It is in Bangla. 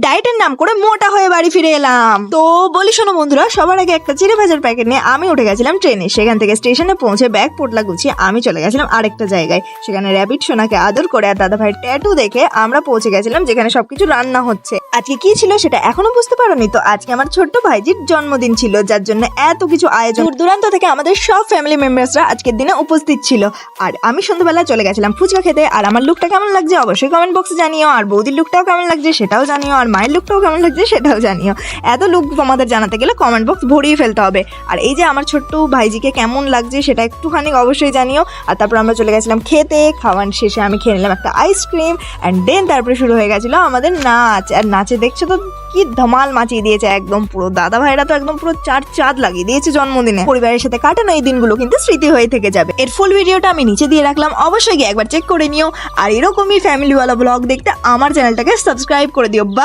ডায়েটের নাম করে মোটা হয়ে বাড়ি ফিরে এলাম। তো বলি শোনো বন্ধুরা, সবার আগে একটা চিড়ে ভাজার প্যাকেট নিয়ে আমি উঠে গেছিলাম ট্রেনে। সেখান থেকে স্টেশনে পৌঁছে ব্যাগ পোটলা গুছিয়ে আমি চলে গেছিলাম আরেকটা জায়গায়। সেখানে র্যাবিট সোনাকে আদর করে আর দাদা ভাইয়ের ট্যাটু দেখে আমরা পৌঁছে গেছিলাম যেখানে সবকিছু রান্না হচ্ছে। আজকে কি ছিল সেটা এখনো বুঝতে পারোনি তো? আজকে আমার ছোট্ট ভাইজির জন্মদিন ছিল, যার জন্য এত কিছু আয়োজন। দূর দূরান্ত থেকে আমাদের সব ফ্যামিলি মেম্বার্সরা আজকের দিনে উপস্থিত ছিল। আর আমি সন্ধ্যাবেলা চলে গেছিলাম ফুচকা খেতে। আর আমার লুকটা কেমন লাগছে অবশ্যই কমেন্ট বক্সে জানিও। আর বৌদির লুকটাও কেমন লাগছে সেটাও জানিও। আর মায়ের লুকটাও কেমন লাগছে সেটাও জানিও। এত লুক তোমাদের জানাতে গেলে কমেন্ট বক্স ভরিয়ে ফেলতে হবে। আর এই যে আমার ছোট্ট ভাইজিকে কেমন লাগছে সেটা একটুখানি অবশ্যই জানিও। আর তারপর আমরা চলে গেছিলাম খেতে। খাওয়ার শেষে আমি খেয়ে নিলাম একটা আইসক্রিম অ্যান্ড দেন তারপরে শুরু হয়ে গেছিল আমাদের নাচ। আর নাচে দেখছো তো কি ধমাল মাচিয়ে দিয়েছে একদম পুরো। দাদা ভাইরা তো একদম পুরো চাঁদ লাগিয়ে দিয়েছে জন্মদিনে। পরিবারের সাথে কাটানো এই দিনগুলো কিন্তু স্মৃতি হয়ে থেকে যাবে। এর ফুল ভিডিওটা আমি নিচে দিয়ে রাখলাম, অবশ্যই গিয়ে একবার চেক করে নিও। আর এরকমই ফ্যামিলিওয়ালা ব্লগ দেখতে আমার চ্যানেলটাকে সাবস্ক্রাইব করে দিও। বা